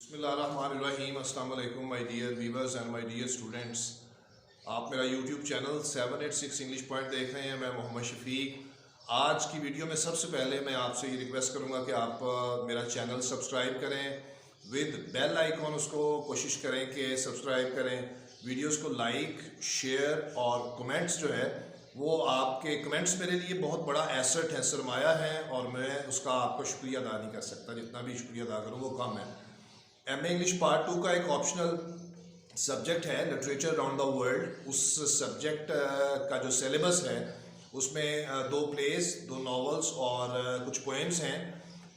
बिस्मिल्लाहिर्रहमानिर्रहीम। अस्सलाम वालेकुम my dear viewers and my dear students. आप मेरा यूट्यूब चैनल 786 इंग्लिश पॉइंट देख रहे हैं। मैं मोहम्मद शफीक। आज की वीडियो में सबसे पहले मैं आपसे ये रिक्वेस्ट करूंगा कि आप मेरा चैनल सब्सक्राइब करें विद बेल आइकॉन। उसको कोशिश करें कि सब्सक्राइब करें, वीडियोस को लाइक शेयर और कमेंट्स जो है वो आपके कमेंट्स मेरे लिए बहुत बड़ा एसेट है, सरमाया है, और मैं उसका आपको शुक्रिया अदा नहीं कर सकता। जितना भी शुक्रिया अदा करूँ वो कम है। एमए इंग्लिश पार्ट 2 का एक ऑप्शनल सब्जेक्ट है लिटरेचर अराउंड द वर्ल्ड। उस सब्जेक्ट का जो सिलेबस है उसमें 2 प्लेस, 2 नॉवेल्स और कुछ पोएम्स हैं।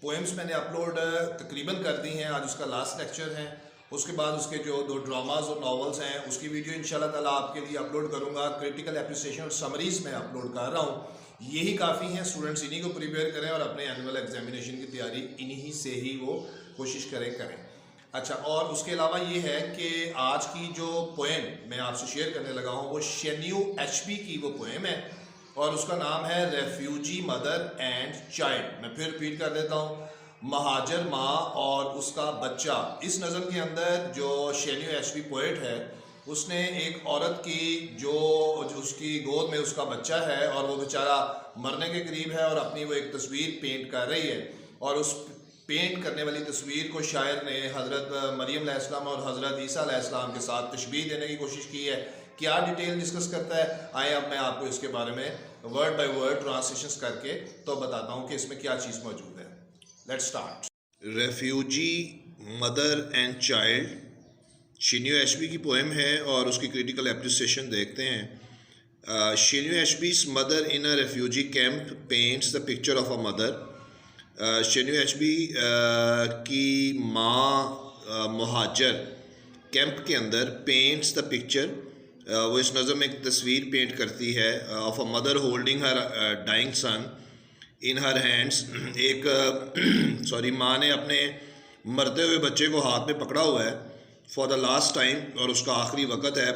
पोएम्स मैंने अपलोड तकरीबन कर दी हैं, आज उसका लास्ट लेक्चर है। उसके बाद उसके जो 2 ड्रामाज और नॉवेल्स हैं उसकी वीडियो इंशाल्लाह ताला आपके लिए अपलोड करूँगा। क्रिटिकल एप्रिसिएशन और समरीज में अपलोड कर रहा हूँ। यही काफ़ी हैं, स्टूडेंट्स इन्हीं को प्रिपेयर करें और अपने एनुअल एग्जामिनेशन की तैयारी इन्हीं से ही वो कोशिश करें। अच्छा, और उसके अलावा ये है कि आज की जो पोएम मैं आपसे शेयर करने लगा हूँ वो शेन्यू एचपी की वो पोएम है और उसका नाम है रेफ्यूजी मदर एंड चाइल्ड। मैं फिर रिपीट कर देता हूँ, महाजर माँ और उसका बच्चा। इस नज़म के अंदर जो शेन्यू एचपी पोएट है उसने एक औरत की जो उसकी गोद में उसका बच्चा है और वो बेचारा मरने के करीब है और अपनी वो एक तस्वीर पेंट कर रही है, और उस पेंट करने वाली तस्वीर को शायर ने हज़रत मरियम अलैहिस्सलाम और हज़रत ईसा अलैहिस्सलाम के साथ तशबीह देने की कोशिश की है। क्या डिटेल डिस्कस करता है, आए अब मैं आपको इसके बारे में वर्ड बाय वर्ड ट्रांसलेशंस करके तो बताता हूँ कि इसमें क्या चीज़ मौजूद है। Let's start. Refugee mother and child Chinua Achebe की पोएम है और उसकी क्रिटिकल एप्रिसिएशन देखते हैं। Chinua Achebe's mother in a refugee camp paints the picture of a mother. Chinua Achebe की माँ महाजर कैंप के अंदर पेंट्स द पिक्चर, वो इस नज़म में एक तस्वीर पेंट करती है of a mother holding her dying son in her hands. एक सॉरी माँ ने अपने मरते हुए बच्चे को हाथ में पकड़ा हुआ है फॉर द लास्ट टाइम और उसका आखिरी वक़्त है।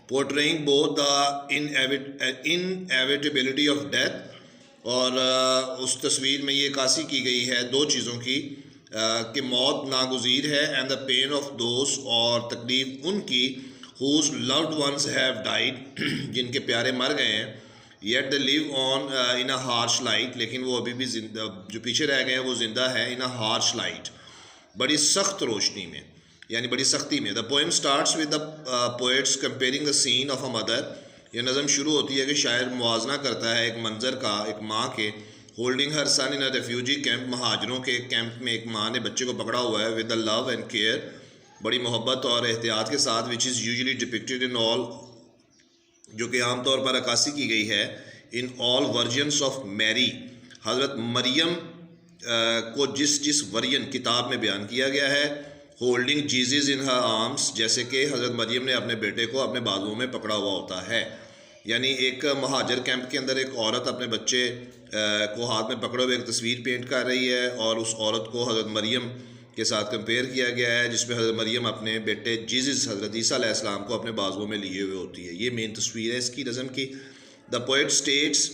Portraying both the inevitability of death, और उस तस्वीर में ये कासी की गई है 2 चीज़ों की कि मौत नागुज़ीर है and the pain of those, और तकलीफ उनकी whose loved ones have died जिनके प्यारे मर गए हैं। Yet they live on in a harsh light, लेकिन वो अभी भी जो पीछे रह गए हैं वो ज़िंदा है इन अ हार्श लाइट, बड़ी सख्त रोशनी में, यानी बड़ी सख्ती में। The poem starts with the poet's comparing the scene of a mother. ये नज़म शुरू होती है कि शायर मुआजना करता है एक मंजर का, एक माँ के, holding her son in a refugee camp, महाजरों के कैंप में एक माँ ने बच्चे को पकड़ा हुआ है, with the love and care, बड़ी मोहब्बत और एहतियात के साथ, which is usually depicted in all, जो कि आम तौर पर अक्कासी की गई है in all versions of Mary, हज़रत मरियम को जिस वर्जन किताब में बयान किया गया है। Holding Jesus in her arms, जैसे कि हज़रत मरियम ने अपने बेटे को अपने बाजुओं में पकड़ा हुआ होता है। यानी एक महाजर कैंप के अंदर एक औरत अपने बच्चे को हाथ में पकड़े हुए एक तस्वीर पेंट कर रही है और उस औरत को हज़रत मरियम के साथ कंपेयर किया गया है, जिसमें हज़रत मरियम अपने बेटे जीसस हज़रत ईसा अलैहिस्सलाम को अपने बाजुओं में लिए हुए होती है। ये मेन तस्वीर है इसकी नज़म की। The poet states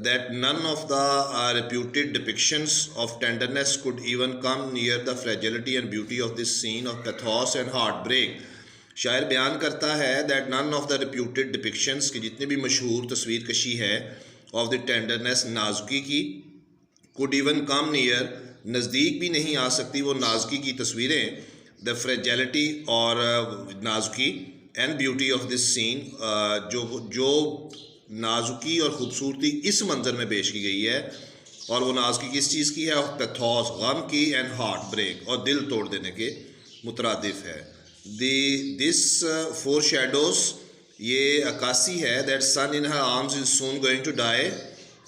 that none of the reputed depictions of tenderness could even come near the fragility and beauty of this scene of pathos and heartbreak. शायर बयान करता है that none of the reputed depictions, कि जितनी भी मशहूर तस्वीर कशी है, of the tenderness, नाजुकी की, could even come near, नज़दीक भी नहीं आ सकती वो नाजुकी की तस्वीरें, the fragility और नाजुकी, and beauty of this scene, जो नाजुकी और ख़ूबसूरती इस मंज़र में पेश की गई है, और वो नाजुकी किस चीज़ की है, ऑफ पैथोस, गम की, एंड हार्ट ब्रेक, और दिल तोड़ देने के मुतरादिफ है। दिस फोर शेडोज़, ये अक्कासी है that son in her arms is soon going to die,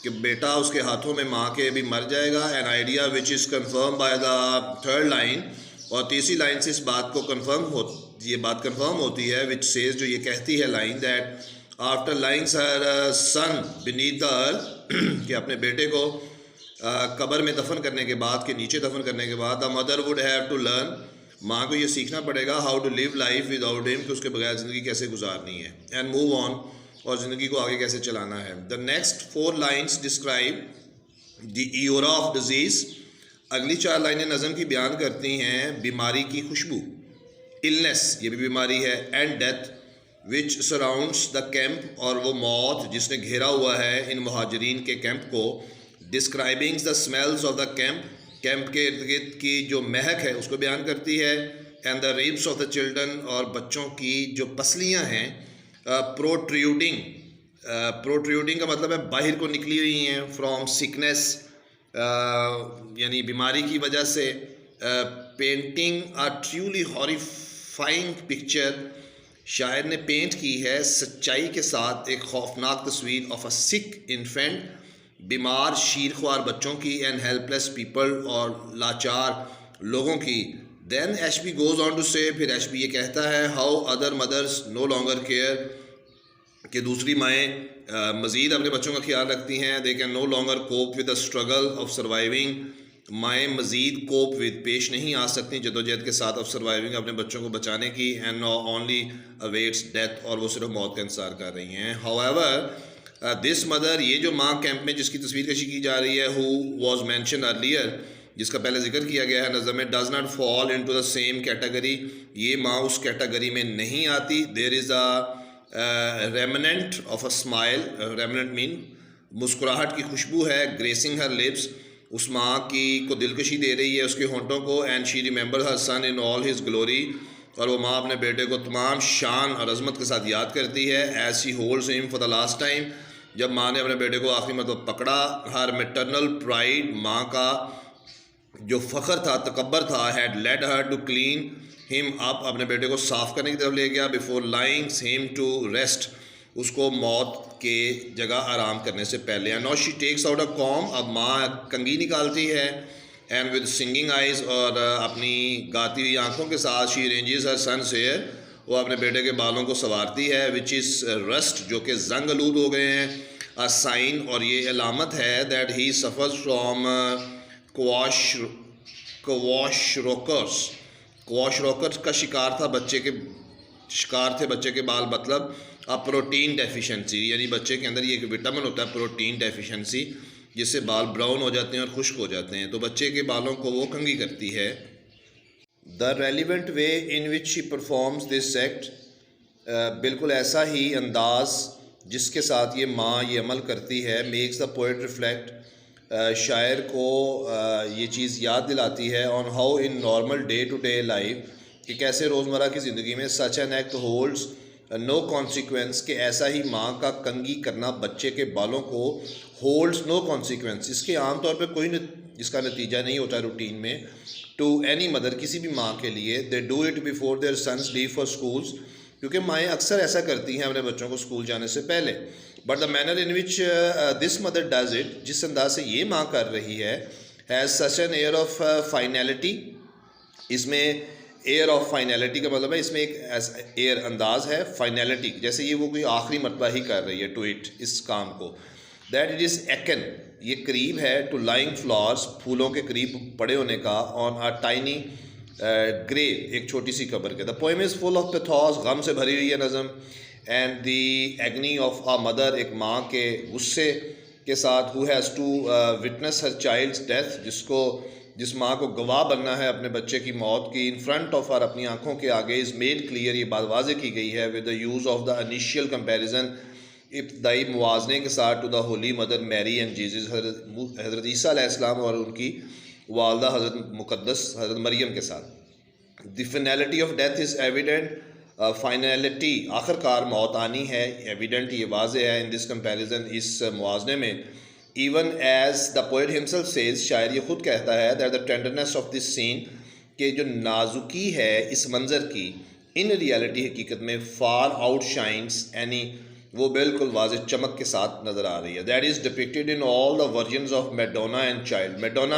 कि बेटा उसके हाथों में माँ के भी मर जाएगा। An idea which is confirm by the 3rd line, और तीसरी लाइन से इस बात को ये बात कन्फर्म होती है, विच सेज, जो ये कहती है line, that after laying her son beneath the earth, कि अपने बेटे को कब्र में दफन करने के बाद, के नीचे दफन करने के बाद, the mother would have to learn, माँ को ये सीखना पड़ेगा, how to live life without him, कि उसके बगैर ज़िंदगी कैसे गुजारनी है, एंड मूव ऑन, और ज़िंदगी को आगे कैसे चलाना है। The next 4 lines describe the aura of disease, अगली 4 लाइनें नज़म की बयान करती हैं बीमारी की खुशबू, इलनेस ये भी बीमारी है, and death which surrounds the camp और वो मौत जिसने घेरा हुआ है इन मुहाजिरीन के कैंप को, describing the smells of the camp के इर्द गिर्द की जो महक है उसको बयान करती है, and the ribs of the children और बच्चों की जो पसलियाँ हैं, प्रोट्रूडिंग का मतलब है बाहर को निकली हुई हैं, फ्रॉम सिकनेस यानी बीमारी की वजह से, painting a truly horrifying picture शायर ने पेंट की है सच्चाई के साथ एक खौफनाक तस्वीर ऑफ अ सिक इन्फेंट, बीमार शीरख्वार बच्चों की, एंड हेल्पलेस पीपल और लाचार लोगों की। Then Achebe goes on to say, फिर एशबी ये कहता है, how other mothers no longer care कि दूसरी माएँ मज़ीद अपने बच्चों का ख्याल रखती हैं, they can no longer cope with the struggle of surviving, माएँ मज़ीद कोप विद पेश नहीं आ सकती जदोजहद के साथ ऑफ सर्वाइविंग अपने बच्चों को बचाने की, एंड ओनली अवेट्स डेथ और वो सिर्फ मौत का इंतज़ार कर रही हैं। हाउएवर दिस मदर, ये जो माँ कैंप में जिसकी तस्वीर कशी की जा रही है, हु वॉज मैंशन अर्लियर जिसका पहले जिक्र किया गया है नज़म में, does not fall into the same category, ये माँ उस कैटेगरी में नहीं आती। There is a remnant of a smile, remnant mean मुस्कुराहट की खुशबू है, ग्रेसिंग हर लिप्स उस माँ की को दिलकशी दे रही है उसके होंठों को, and she remember her son in all his glory, और वो माँ अपने बेटे को तमाम शान और अजमत के साथ याद करती है, as she holds him for the last time, जब माँ ने अपने बेटे को आखिरी मतलब पकड़ा। हर मैटरनल प्राइड, माँ का जो फ़ख्र था, तकब्बर था, had led her to clean him up, अपने बेटे को साफ़ करने की तरफ ले गया, before lying him to rest, उसको मौत के जगह आराम करने से पहले। And now she takes out a comb, अब माँ कंघी निकालती है, एंड विद सिंगिंग आइज़ और अपनी गाती हुई आँखों के साथ, she arranges her son's hair, वो अपने बेटे के बालों को संवारती है, विच इज़ रस्ट जो कि जंग आलूद हो गए हैं, अ साइन और ये अलामत है, that he suffers from kwashiorkor का शिकार था, बच्चे के शिकार थे बच्चे के बाल, मतलब अब प्रोटीन डेफिशिएंसी, यानी बच्चे के अंदर ये एक विटामिन होता है प्रोटीन डेफिशिएंसी, जिससे बाल ब्राउन हो जाते हैं और खुश्क हो जाते हैं, तो बच्चे के बालों को वो कंघी करती है। The relevant way in which she performs this act, बिल्कुल ऐसा ही अंदाज जिसके साथ ये माँ ये अमल करती है, मेक्स द पोएट रिफ्लेक्ट, शायर को ये चीज़ याद दिलाती है, on how in normal day to day life, कि कैसे रोज़मर्रा की ज़िंदगी में such an act holds no consequence, कि ऐसा ही माँ का कंघी करना बच्चे के बालों को होल्ड्स नो कॉन्सिक्वेंस, इसके आम तौर पे कोई इसका नतीजा नहीं होता रूटीन में, टू एनी मदर किसी भी माँ के लिए, they do it before their sons leave for schools, क्योंकि माएँ अक्सर ऐसा करती हैं अपने बच्चों को स्कूल जाने से पहले, but the manner in which this mother does it, जिस अंदाज से ये माँ कर रही है, has such an air of finality, इसमें एयर ऑफ फाइनैलिटी का मतलब है इसमें एक एयर अंदाज है, फाइनैलिटी जैसे ये वो कोई आखिरी मरतबा ही कर रही है टू इट इस काम को, दैट इट इज़ एकन ये करीब है, टू लाइंग फ्लावर्स फूलों के करीब पड़े होने का, ऑन अ टाइनी ग्रेव एक छोटी सी कब्र के। The poem is full of pathos, गम से भरी हुई है नज़म, and the agony of a mother एक माँ के गुस्से के साथ, who has to witness her child's death जिस माँ को गवाह बनना है अपने बच्चे की मौत की, इन फ्रंट ऑफ हर अपनी आँखों के आगे, इज़ मेड क्लियर ये बात वाज़े की गई है, with the use of the initial comparison इब्तदाई मुवाजने के साथ, to the holy mother Mary and Jesus हज़रत ईसा अलैहिस्सलाम और उनकी वालदा हज़रत मुक़द्दस हज़रत मरियम के साथ। The finality of death is evident, finality आखिरकार मौत आनी है, एविडेंट ये वाज़े है, इन दिस कंपैरिजन इस मुवाजने में, even as the poet himself says शायर ये खुद कहता है, that the tenderness of this scene कि जो नाजुकी है इस मंज़र की, इन रियलिटी हकीकत में फार आउट शाइन्स एनी वो बिल्कुल वाज़े चमक के साथ नज़र आ रही है, that is depicted in all the versions of Madonna and child, Madonna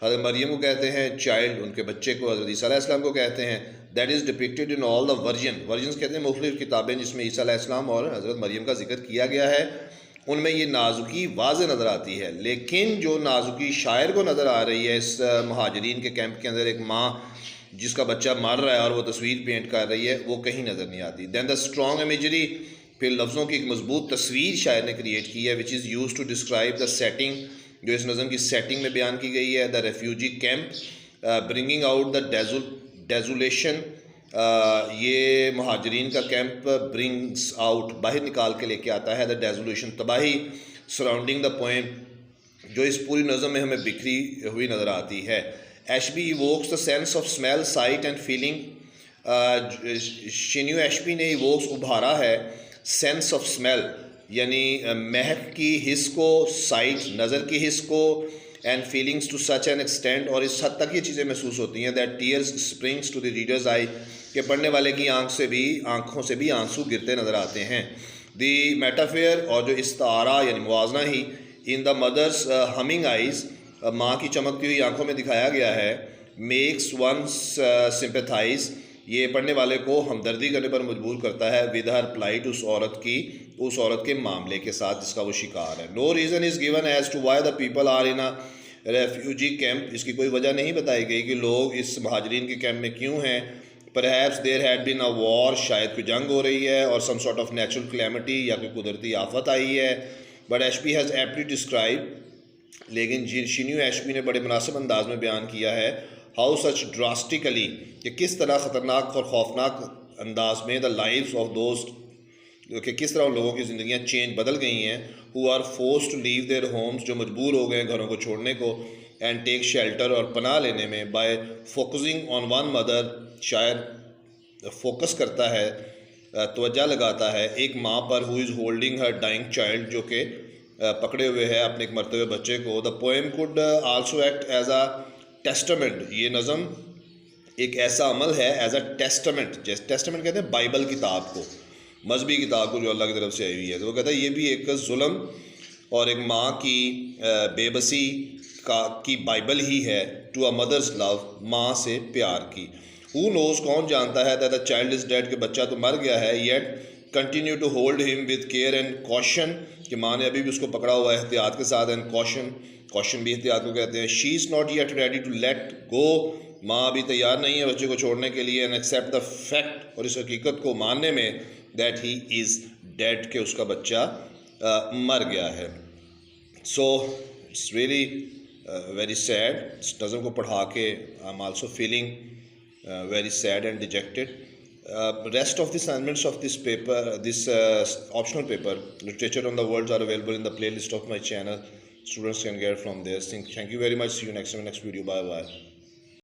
हज़रत मरियम को कहते हैं, चाइल्ड उनके बच्चे को हज़रत ईसा अलैहिस्सलाम को कहते हैं, that is depicted in all the versions कहते हैं मुख्तलिफ़ किताबें जिसमें ईसा अलैहिस्सलाम और हज़रत मरियम का जिक्र किया गया है, उनमें ये नाजुकी वाज़े नज़र आती है, लेकिन जो नाजुकी शायर को नज़र आ रही है इस मुहाजिरीन के कैंप के अंदर, एक माँ जिसका बच्चा मर रहा है और वो तस्वीर पेंट कर रही है, वो कहीं नज़र नहीं आती। दैन द स्ट्रॉन्ग इमेजरी, फिर लफ्ज़ों की एक मजबूत तस्वीर शायर ने क्रिएट की है, which is use to describe the setting जो इस नज़म की सेटिंग में बयान की गई है। The refugee camp bringing out the desolation, ये महाजरीन का कैंप ब्रिंग्स आउट, बाहर निकाल के लेके आता है, द डेजुलेशन, तबाही, सराउंडिंग द पोएम, जो इस पूरी नज़म में हमें बिखरी हुई नज़र आती है। Ashby evokes the sense of smell, site and feeling, Shinyuu Achebe ने इवोक्स उभारा है सेंस ऑफ स्मेल, यानी महक की हिस्स को, साइट नज़र की हिस्स को, and feelings to such an extent, और इस हद तक ये चीज़ें महसूस होती हैं that tears springs to the reader's eye, कि पढ़ने वाले की आँखों से भी आंसू गिरते नज़र आते हैं। दी मेटाफेयर, और जो इस्तारा यानी मुवाजना ही, in the mother's humming eyes, माँ की चमकती हुई आंखों में दिखाया गया है, मेक्स वंस सिंपैथाइज, ये पढ़ने वाले को हमदर्दी करने पर मजबूर करता है, विद हर प्लाइट, उस औरत के मामले के साथ जिसका वो शिकार है। No reason is given as to why the people are in a refugee camp, इसकी कोई वजह नहीं बताई गई कि लोग इस महाजरीन के कैंप में क्यों हैं। Perhaps there had been a war, शायद कोई जंग हो रही है, और some sort of natural calamity, या कोई कुदरती आफत आई है। But Achebe has aptly describe, लेकिन शिन्यू एशबी ने बड़े मुनासिब अंदाज में बयान किया है, हाउ सच ड्रास्टिकली, कि किस तरह ख़तरनाक और खौफनाक अंदाज में, द लाइव्स ऑफ दोस्त, कि किस तरह उन लोगों की ज़िंदगियाँ चेंज बदल गई हैं, who are force to leave their homes, जो मजबूर हो गए घरों को छोड़ने को, एंड टेक शेल्टर, और पनाह लेने में, by focusing on one mother, शायद फोकस करता है, तवज्जो लगाता है एक माँ पर, who is holding her dying child, जो कि पकड़े हुए है अपने एक मरते हुए बच्चे को। The poem could also act as a testament, ये नज़म एक ऐसा अमल है एज अ टेस्टामेंट, जैसे टेस्टामेंट कहते हैं बाइबल किताब को, मजहबी किताब को जो अल्लाह की तरफ से आई हुई है, तो वो कहता है ये भी एक जुल्म और एक माँ की बेबसी की बाइबल ही है, टू अ मदर्स लव, माँ से प्यार की। हु नोज़, कौन जानता है, that the child is dead, कि बच्चा तो मर गया है, yet continue to hold him with care and caution, कि माँ ने अभी भी उसको पकड़ा हुआ है एहतियात के साथ, एंड कॉशन भी एहतियात को कहते हैं। She is not yet ready to let go, माँ अभी तैयार नहीं है बच्चे को छोड़ने के लिए, एंड एक्सेप्ट द फैक्ट, और इस हकीकत को मानने में, दैट ही इज़ डेड, कि उसका बच्चा मर गया है। So it's really very sad, इस नज़म को पढ़ा के I am also feeling very sad and dejected. Rest of the assignments of this paper, this optional paper, literature on the words, are available in the playlist of my channel. Students can get from there. Thank you very much. See you next time in next video. Bye bye.